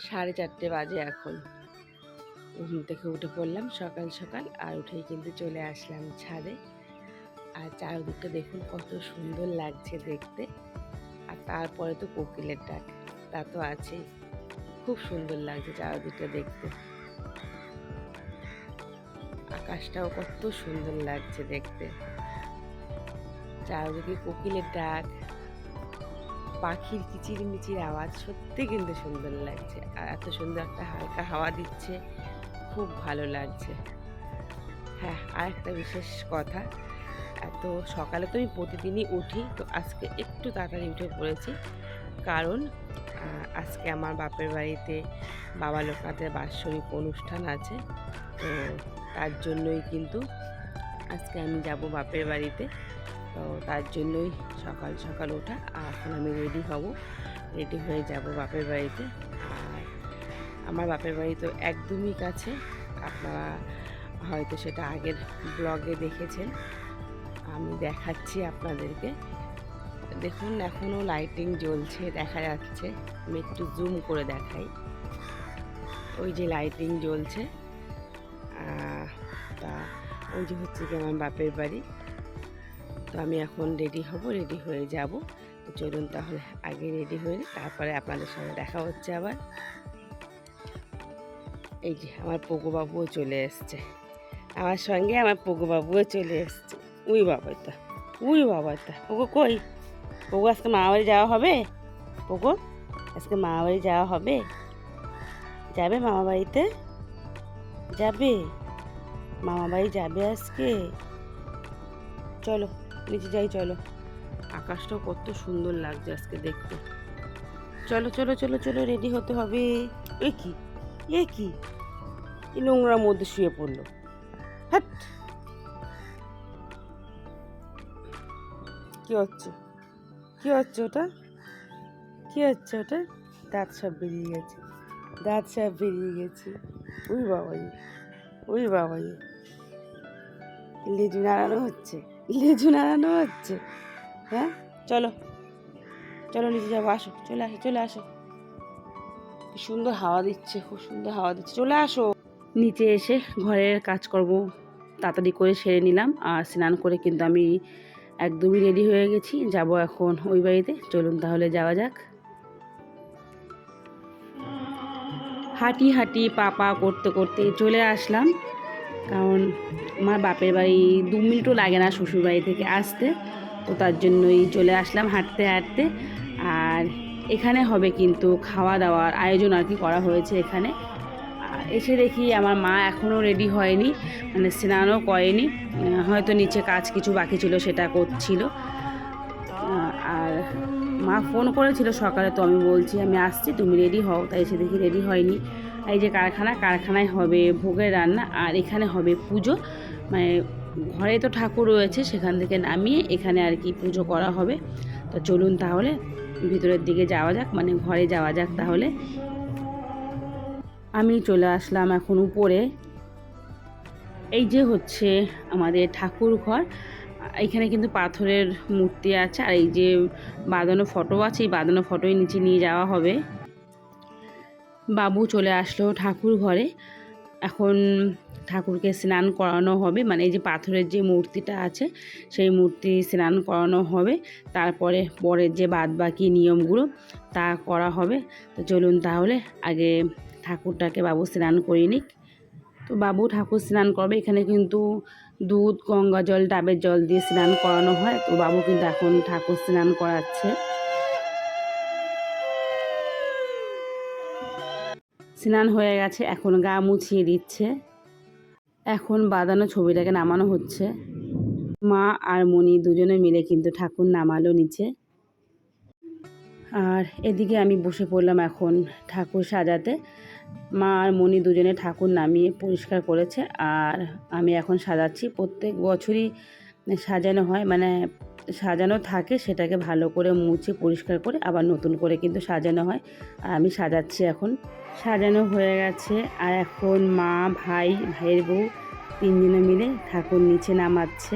4:30 বাজে এখন। ঘুম থেকে উঠে পড়লাম সকাল সকাল, আর উঠেই কিন্তু চলে আসলাম ছাদে। আর চারদিকটা দেখুন কত সুন্দর লাগছে দেখতে। আর তারপরে তো কোকিলের ডাক, তা তো আছেই। খুব সুন্দর লাগছে চারদিকটা দেখতে। আকাশটাও কত সুন্দর লাগছে দেখতে। চারদিকে কোকিলের ডাক, পাখির কিচিরমিচির আওয়াজ সত্যি কিন্তু সুন্দর লাগছে। আর এত সুন্দর একটা হালকা হাওয়া দিচ্ছে, খুব ভালো লাগছে। হ্যাঁ, আর একটা বিশেষ কথা, এত সকালে তো আমি প্রতিদিনই উঠি, তো আজকে একটু তাড়াতাড়ি উঠে পড়েছি। কারণ আজকে আমার বাপের বাড়িতে বাবা লোকনাথের বাৎসরিক অনুষ্ঠান আছে, তো তার জন্যই কিন্তু আজকে আমি যাব বাপের বাড়িতে। তো তার জন্যই সকাল সকাল ওঠা। আর এখন আমি রেডি হব, রেডি হয়ে যাব বাপের বাড়িতে। আর আমার বাপের বাড়ি তো একদমই কাছে, আপনারা হয়তো সেটা আগের ব্লগে দেখেছেন। আমি দেখাচ্ছি আপনাদেরকে। দেখুন এখনও লাইটিং জ্বলছে, দেখা যাচ্ছে। আমি একটু জুম করে দেখাই। ওই যে লাইটিং জ্বলছে, তা ওই যে হচ্ছে কি আমার বাপের বাড়ি। তো আমি এখন রেডি হব, রেডি হয়ে যাব। তো চলুন তাহলে আগে রেডি হয়ে তারপরে আপনাদের সঙ্গে দেখা হচ্ছে আবার। এই যে আমার পগু বাবুও চলে এসছে, আমার সঙ্গে আমার পগু বাবুও চলে এসছে। উই বাবাটা, উই বাবাটা। পগু কই? পগু আজকে মামা বাড়ি যাওয়া হবে? পগু আজকে মামা বাড়ি যাওয়া হবে? যাবে মামা বাড়িতে? যাবে মামা বাড়ি যাবে আজকে? চলো নিচে যাই, চলো। আকাশটাও কত সুন্দর লাগছে আজকে দেখতে। চলো চলো চলো চলো, রেডি হতে হবে। এ কি, এ কি, এই নোংরার মধ্যে শুয়ে পড়লো। হ্যাট, কি হচ্ছে, কি হচ্ছে ওটা, কি হচ্ছে ওটা? দাঁত সব বেরিয়ে গেছে, দাঁত সব বেরিয়ে গেছে। ওই বাবাই, ওই বাবাই, লেজু নাড়ানো হচ্ছে, লেজু নাড়ানো হচ্ছে। হ্যাঁ চলো চলো নিচে যাবো, আসো, চলে আসো, চলে আসো। কি সুন্দর হাওয়া দিচ্ছে, খুব সুন্দর হাওয়া দিচ্ছে, চলে আসো। নিচে এসে ঘরের কাজকর্ম তাড়াতাড়ি করে সেরে নিলাম। আর স্নান করে কিন্তু আমি একদমই রেডি হয়ে গেছি, যাব এখন ওই বাড়িতে। চলুন তাহলে যাওয়া যাক। হাঁটি হাঁটি পা পা করতে করতে চলে আসলাম, কারণ আমার বাপের বাড়ি 2 মিনিটও লাগে না শ্বশুরবাড়ি থেকে আসতে। তো তার জন্যই চলে আসলাম হাঁটতে হাঁটতে। আর এখানে হবে কিন্তু খাওয়া দাওয়ার আয়োজন আর কি করা হয়েছে এখানে। এসে দেখি আমার মা এখনও রেডি হয়নি, মানে স্নানও করেনি, হয়তো নিচে কাজ কিছু বাকি ছিল সেটা করছিল। আর মা ফোন করেছিল সকালে, তো আমি বলছি আমি আসছি, তুমি রেডি হও। তাই এসে দেখি রেডি হয়নি। এই যে কারখানায় হবে ভোগের রান্না, আর এখানে হবে পুজো। মানে ঘরে তো ঠাকুর রয়েছে, সেখান থেকে নামিয়ে এখানে আর কি পুজো করা হবে। তো চলুন তাহলে ভিতরের দিকে যাওয়া যাক, মানে ঘরে যাওয়া যাক তাহলে। আমি চলে আসলাম এখন উপরে। এই যে হচ্ছে আমাদের ঠাকুর ঘর। এখানে কিন্তু পাথরের মূর্তি আছে, আর এই যে বাঁধানো ফটো আছে, এই বাঁধানো ফটোই নিচে নিয়ে যাওয়া হবে। বাবু চলে আসলো ঠাকুর ঘরে। এখন ঠাকুরকে স্নান করানো হবে, মানে এই যে পাথরের যে মূর্তিটা আছে সেই মূর্তি স্নান করানো হবে। তারপরে পরের যে বাদবাকি নিয়মগুলো তা করা হবে। তো চলুন তাহলে আগে ঠাকুরটাকে বাবু স্নান করিয়ে নিক। তো বাবু ঠাকুর স্নান করবে। এখানে কিন্তু দুধ, গঙ্গা জল, ডাবের জল দিয়ে স্নান করানো হয়। তো বাবু কিন্তু এখন ঠাকুর স্নান করাচ্ছে। স্নান হয়ে গেছে, এখন গা মুছিয়ে দিচ্ছে। এখন বাঁধানো ছবিটাকে নামানো হচ্ছে। মা আর মণি দুজনে মিলে কিন্তু ঠাকুর নামালো নিচে। আর এদিকে আমি বসে পড়লাম এখন ঠাকুর সাজাতে। মা আর মণি দুজনে ঠাকুর নামিয়ে পরিষ্কার করেছে, আর আমি এখন সাজাচ্ছি। প্রত্যেক বছরই সাজানো হয়, মানে সাজানো থাকে, সেটাকে ভালো করে মুছে পরিষ্কার করে আবার নতুন করে কিন্তু সাজানো হয়। আর আমি সাজাচ্ছি এখন। সাজানো হয়ে গেছে, আর এখন মা, ভাইয়ের বউ তিনজনে মিলে ঠাকুর নিচে নামাচ্ছে।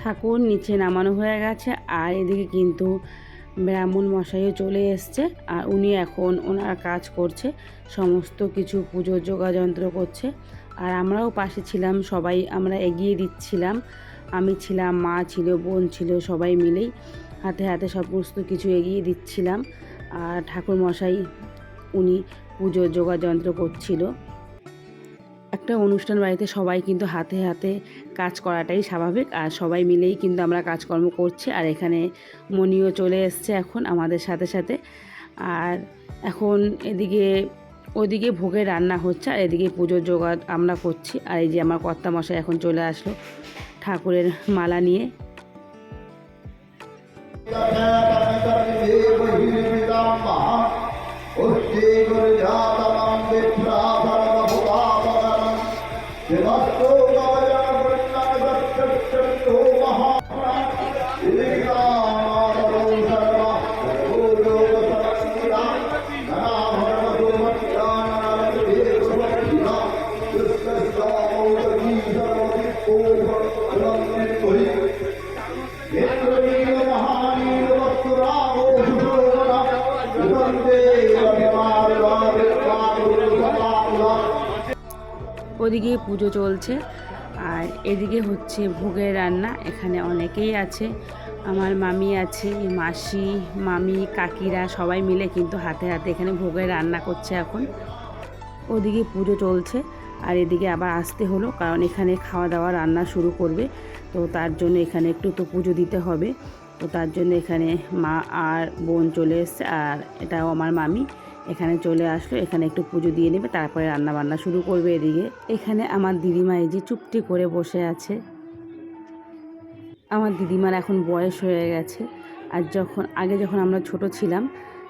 ঠাকুর নিচে নামানো হয়ে গেছে, আর এদিকে কিন্তু ব্রাহ্মণ মশাইও চলে এসছে, আর উনি এখন ওনার কাজ করছে, সমস্ত কিছু পুজোর যোগাযন্ত্র করছে। আর আমরাও পাশে ছিলাম, সবাই আমরা এগিয়ে দিচ্ছিলাম। আমি ছিলাম, মা ছিল, বোন ছিল, সবাই মিলেই হাতে হাতে সমস্ত কিছু এগিয়ে দিচ্ছিলাম। আর ঠাকুর মশাই উনি পুজোর যোগাযন্ত্র করছিল। একটা অনুষ্ঠান বাড়িতে সবাই কিন্তু হাতে হাতে কাজ করাটাই স্বাভাবিক, আর সবাই মিলেই কিন্তু আমরা কাজকর্ম করছি। আর এখানে মণিও চলে এসছে এখন আমাদের সাথে সাথে। আর এখন ওদিকে ভোগের রান্না হচ্ছে, আর এদিকে পুজোর জোগাড় আমরা করছি। আর এই যে আমার কর্তামশাই এখন চলে আসলো ঠাকুরের মালা নিয়ে। ওদিকে পুজো চলছে, আর এদিকে হচ্ছে ভোগের রান্না। এখানে অনেকেই আছে, আমার মামি আছে, মাসি, মামি, কাকিরা সবাই মিলে কিন্তু হাতে হাতে এখানে ভোগের রান্না করছে এখন। ওদিকে পুজো চলছে, আর এদিকে আবার আসতে হলো, কারণ এখানে খাওয়া দাওয়া রান্না শুরু করবে। তো তার জন্য এখানে একটু তো পুজো দিতে হবে। তো তার জন্য এখানে মা আর বোন চলে এসছে, আর এটাও আমার মামি এখানে চলে আসলো। এখানে একটু পুজো দিয়ে নেবে, তারপরে রান্না বান্না শুরু করবে। এদিকে এখানে আমার দিদিমা এই যে চুপটি করে বসে আছে। আমার দিদিমার এখন বয়স হয়ে গেছে, আর আগে যখন আমরা ছোট ছিলাম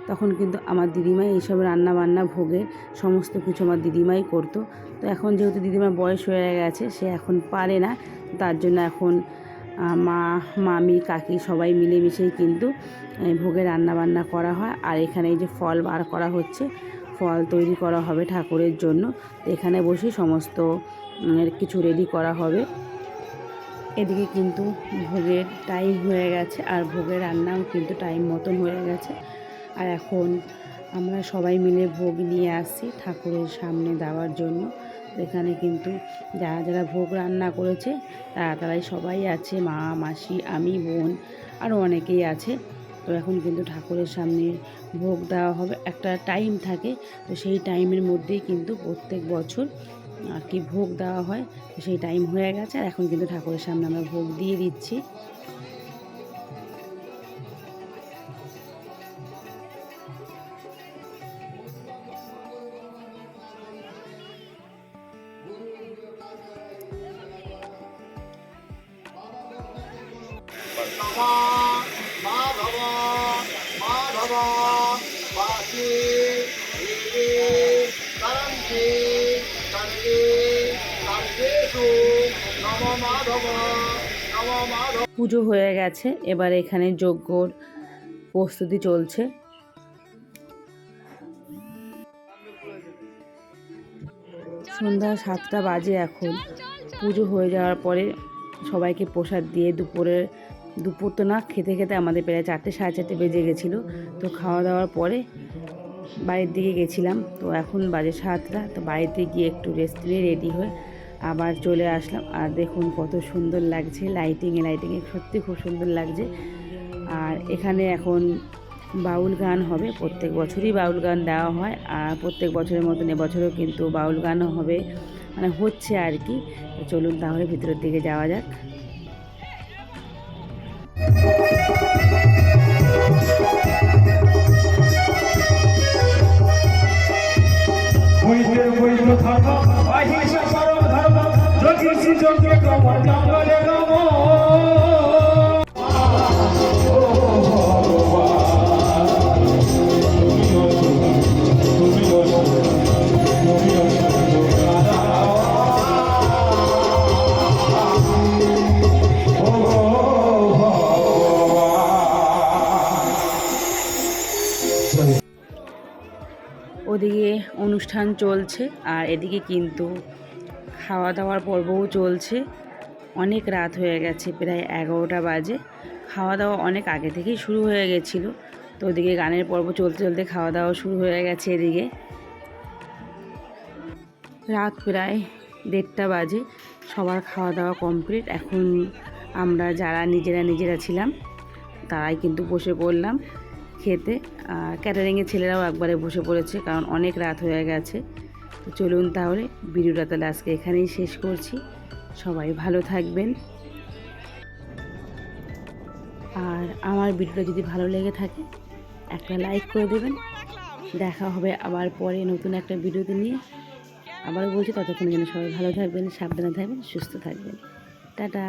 তখন কিন্তু আমার দিদিমাই এইসব রান্না বান্না ভোগের সমস্ত কিছু আমার দিদিমাই করতো। তো এখন যেহেতু দিদিমার বয়স হয়ে গেছে, সে এখন পারে না, তার জন্য এখন মা, মামি, কাকি সবাই মিলেমিশেই কিন্তু ভোগে রান্না বান্না করা হয়। আর এখানে এই যে ফল বার করা হচ্ছে, ফল তৈরি করা হবে ঠাকুরের জন্য। তো এখানে বসে সমস্ত কিছু রেডি করা হবে। এদিকে কিন্তু ভোগের টাইম হয়ে গেছে, আর ভোগের রান্নাও কিন্তু টাইম মতন হয়ে গেছে। আর এখন আমরা সবাই মিলে ভোগ নিয়ে আসছি ঠাকুরের সামনে দেওয়ার জন্য। এখানে কিন্তু যারা যারা ভোগ রান্না করেছে তারাই সবাই আছে, মা, মাসি, আমি, বোন, আরও অনেকেই আছে। তো এখন কিন্তু ঠাকুরের সামনে ভোগ দেওয়া হবে, একটা টাইম থাকে। তো সেই টাইমের মধ্যেই কিন্তু প্রত্যেক বছর আর কি ভোগ দেওয়া হয়। তো সেই টাইম হয়ে গেছে, আর এখন কিন্তু ঠাকুরের সামনে আমরা ভোগ দিয়ে দিচ্ছি। পুজো হয়ে গেছে, এবার এখানে যজ্ঞর প্রস্তুতি চলছে। সন্ধ্যা 7টা বাজে এখন। পুজো হয়ে যাওয়ার পরে সবাইকে প্রসাদ দিয়ে দুপুর তো না, খেতে খেতে আমাদের প্রায় 4টে, সাড়ে 4টে বেজে গেছিলো। তো খাওয়া দাওয়ার পরে বাড়ির দিকে গেছিলাম। তো এখন বাজে 7টা। তো বাড়িতে গিয়ে একটু রেস্ট নিয়ে রেডি হয়ে আবার চলে আসলাম। আর দেখুন কত সুন্দর লাগছে, লাইটিংয়ে সত্যি খুব সুন্দর লাগছে। আর এখানে এখন বাউল গান হবে, প্রত্যেক বছরই বাউল গান দেওয়া হয়, আর প্রত্যেক বছরের মতন এবছরও কিন্তু বাউল গানও হবে, মানে হচ্ছে আর কি। তো চলুন তাহলে ভিতরের দিকে যাওয়া যাক। ওদিকে অনুষ্ঠান চলছে, আর এদিকে কিন্তু খাওয়া দাওয়ার পর্বও চলছে। অনেক রাত হয়ে গেছে, প্রায় 11টা বাজে। খাওয়া দাওয়া অনেক আগে থেকেই শুরু হয়ে গেছিলো, তো ওদিকে গানের পর্ব চলতে চলতে খাওয়া দাওয়া শুরু হয়ে গেছে। এদিকে রাত প্রায় 1:30টা বাজে, সবার খাওয়া দাওয়া কমপ্লিট। এখন আমরা যারা নিজেরা ছিলাম তারাই কিন্তু বসে পড়লাম খেতে। আর ক্যাটারিংয়ের ছেলেরাও একবারে বসে পড়েছে, কারণ অনেক রাত হয়ে গেছে। তো চলুন তাহলে ভিডিওটা তাহলে আজকে এখানেই শেষ করছি। সবাই ভালো থাকবেন। আর আমার ভিডিওটা যদি ভালো লেগে থাকে একটা লাইক করে দেবেন। দেখা হবে আবার পরে নতুন একটা ভিডিওতে নিয়ে। আবারও বলছি, ততক্ষণ যেন সবাই ভালো থাকবেন, সাবধানে থাকবেন, সুস্থ থাকবেন। টাটা।